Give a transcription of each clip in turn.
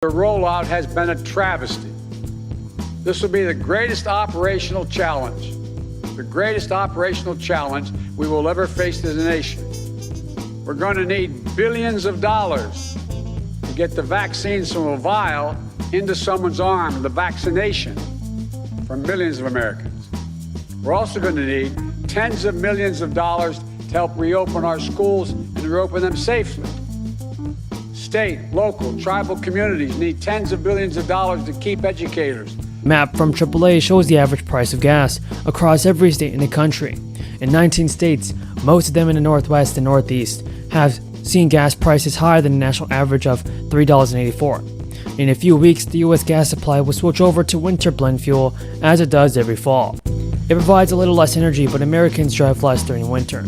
The rollout has been a travesty. This will be the greatest operational challenge we will ever face as a nation. We're going to need billions of dollars to get the vaccines from a vial into someone's arm, the vaccination for millions of Americans. We're also going to need tens of millions of dollars to help reopen our schools and reopen them safely. State, local, tribal communities need tens of billions of dollars to keep educators. Map from AAA shows the average price of gas across every state in the country. In 19 states, most of them in the Northwest and Northeast, have seen gas prices higher than the national average of $3.84. In a few weeks, the U.S. gas supply will switch over to winter blend fuel as it does every fall. It provides a little less energy, but Americans drive less during winter.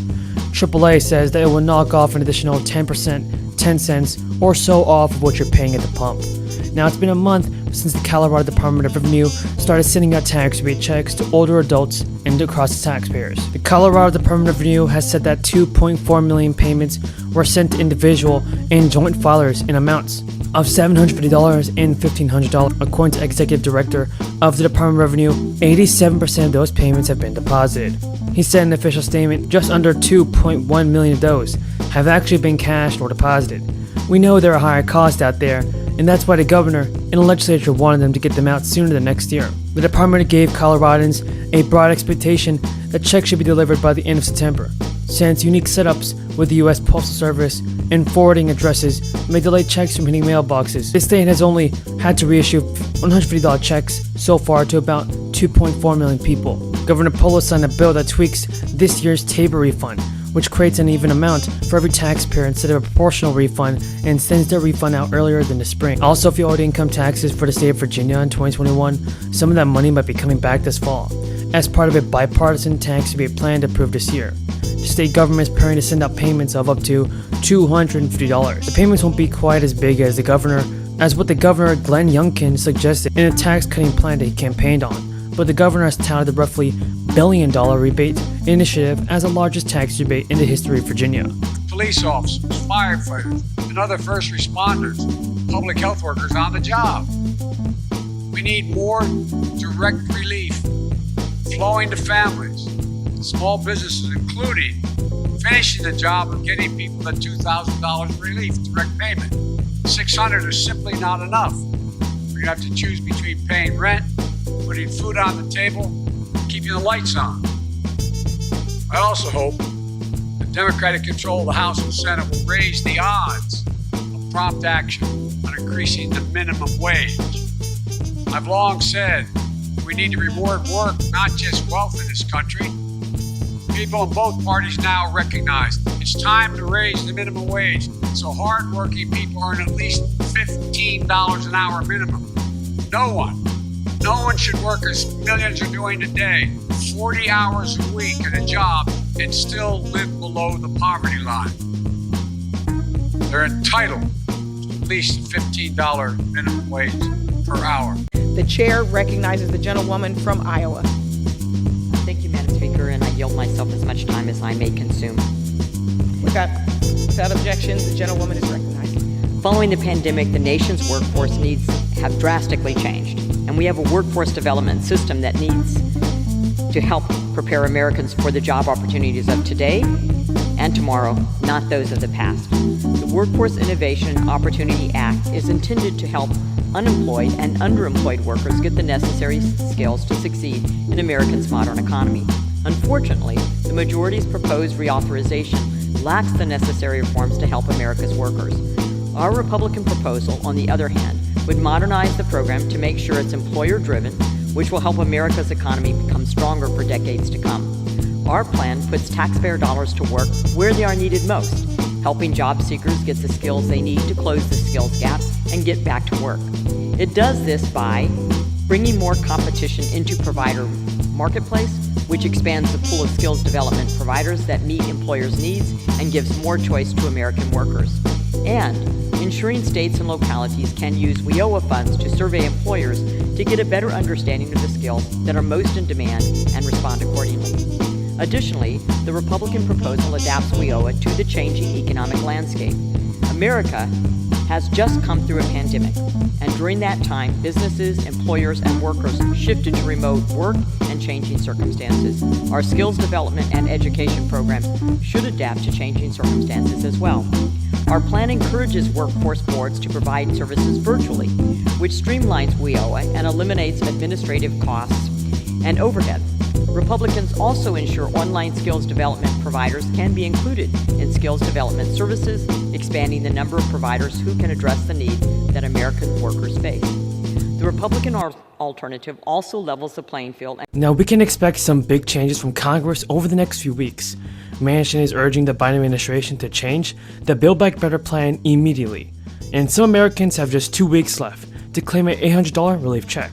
AAA says that it will knock off an additional 10%, 10 cents or so off of what you're paying at the pump. Now, it's been a month since the Colorado Department of Revenue started sending out tax rebate checks to older adults and across the taxpayers. The Colorado Department of Revenue has said that 2.4 million payments were sent to individual and joint filers in amounts of $750 and $1,500. According to Executive Director of the Department of Revenue, 87% of those payments have been deposited. He said in an official statement, just under 2.1 million of those have actually been cashed or deposited. We know there are higher costs out there, and that's why the governor and the legislature wanted them to get them out sooner than next year. The department gave Coloradans a broad expectation that checks should be delivered by the end of September, since unique setups with the U.S. Postal Service and forwarding addresses may delay checks from hitting mailboxes. The state has only had to reissue $150 checks so far to about 2.4 million people. Governor Polo signed a bill that tweaks this year's TABOR refund, which creates an even amount for every taxpayer instead of a proportional refund and sends their refund out earlier than the spring. Also, if you owed income taxes for the state of Virginia in 2021, some of that money might be coming back this fall, as part of a bipartisan tax rebate plan approved this year. The state government is preparing to send out payments of up to $250. The payments won't be quite as big as what the governor Glenn Youngkin suggested in a tax-cutting plan that he campaigned on, but the governor has touted the roughly $1 billion rebate initiative as the largest tax rebate in the history of Virginia. Police officers, firefighters, and other first responders, public health workers on the job. We need more direct relief flowing to families, small businesses, including finishing the job of getting people the $2,000 relief, direct payment. $600 is simply not enough. We're going to have to choose between paying rent, putting food on the table, and keeping the lights on. I also hope the Democratic control of the House and Senate will raise the odds of prompt action on increasing the minimum wage. I've long said that we need to reward work, not just wealth in this country. People in both parties now recognize it's time to raise the minimum wage so hardworking people earn at least $15 an hour minimum. No one should work as millions are doing today, 40 hours a week at a job, and still live below the poverty line. They're entitled to at least a $15 minimum wage per hour. The chair recognizes the gentlewoman from Iowa. Thank you, Madam Speaker, and I yield myself as much time as I may consume. Without objection, the gentlewoman is recognized. Following the pandemic, the nation's workforce needs have drastically changed, and we have a workforce development system that needs to help prepare Americans for the job opportunities of today and tomorrow, not those of the past. The Workforce Innovation Opportunity Act is intended to help unemployed and underemployed workers get the necessary skills to succeed in America's modern economy. Unfortunately, the majority's proposed reauthorization lacks the necessary reforms to help America's workers. Our Republican proposal, on the other hand, would modernize the program to make sure it's employer-driven, which will help America's economy become stronger for decades to come. Our plan puts taxpayer dollars to work where they are needed most, helping job seekers get the skills they need to close the skills gap and get back to work. It does this by bringing more competition into provider marketplace, which expands the pool of skills development providers that meet employers' needs and gives more choice to American workers, and ensuring states and localities can use WIOA funds to survey employers to get a better understanding of the skills that are most in demand and respond accordingly. Additionally, the Republican proposal adapts WIOA to the changing economic landscape. America has just come through a pandemic, and during that time, businesses, employers, and workers shifted to remote work and changing circumstances. Our skills development and education programs should adapt to changing circumstances as well. Our plan encourages workforce boards to provide services virtually, which streamlines WIOA and eliminates administrative costs and overhead. Republicans also ensure online skills development providers can be included in skills development services, expanding the number of providers who can address the need that American workers face. The Republican alternative also levels the playing field. Now, we can expect some big changes from Congress over the next few weeks. Manchin is urging the Biden administration to change the Build Back Better plan immediately. And some Americans have just 2 weeks left to claim an $800 relief check.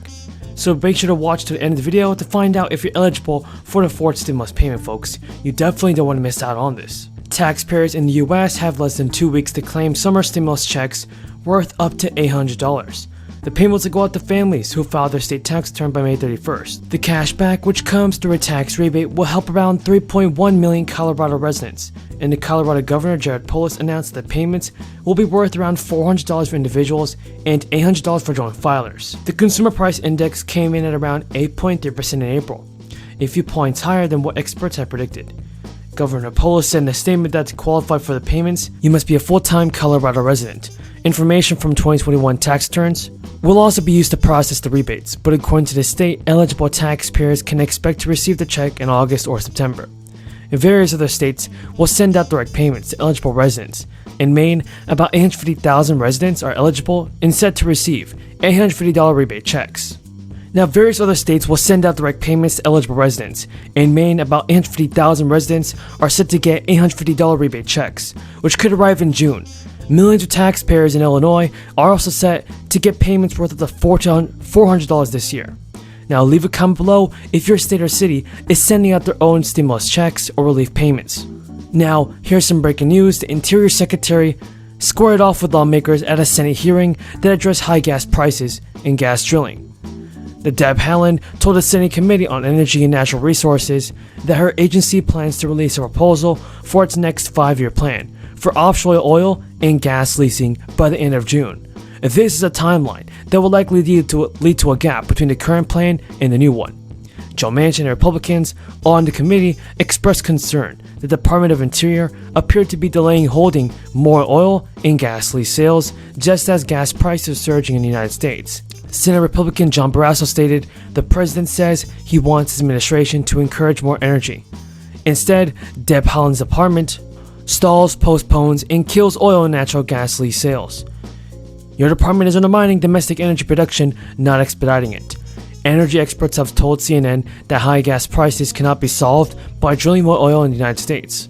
So make sure to watch to the end of the video to find out if you're eligible for the fourth stimulus payment, folks. You definitely don't want to miss out on this. Taxpayers in the US have less than 2 weeks to claim summer stimulus checks worth up to $800. The payments will go out to families who filed their state tax return by May 31st. The cashback, which comes through a tax rebate, will help around 3.1 million Colorado residents, and the Colorado Governor Jared Polis announced that payments will be worth around $400 for individuals and $800 for joint filers. The Consumer Price Index came in at around 8.3% in April, a few points higher than what experts had predicted. Governor Polis said in a statement that to qualify for the payments, you must be a full-time Colorado resident. Information from 2021 tax returns will also be used to process the rebates, but according to the state, eligible taxpayers can expect to receive the check in August or September. Various other states will send out direct payments to eligible residents. In Maine, about 850,000 residents are eligible and set to receive $850 rebate checks. Now, various other states will send out direct payments to eligible residents. In Maine, about 850,000 residents are set to get $850 rebate checks, which could arrive in June. Millions of taxpayers in Illinois are also set to get payments worth up to $400 this year. Now, leave a comment below if your state or city is sending out their own stimulus checks or relief payments. Now, here's some breaking news. The Interior Secretary squared off with lawmakers at a Senate hearing that addressed high gas prices and gas drilling. The Deb Haaland told the Senate Committee on Energy and Natural Resources that her agency plans to release a proposal for its next 5-year plan for offshore oil and gas leasing by the end of June. This is a timeline that will likely lead to a gap between the current plan and the new one. Joe Manchin and Republicans on the committee expressed concern the Department of Interior appeared to be delaying holding more oil and gas lease sales just as gas prices are surging in the United States. Senate Republican John Barrasso stated, "The president says he wants his administration to encourage more energy. Instead, Deb Haaland's department stalls, postpones, and kills oil and natural gas lease sales. Your department is undermining domestic energy production, not expediting it." Energy experts have told CNN that high gas prices cannot be solved by drilling more oil in the United States.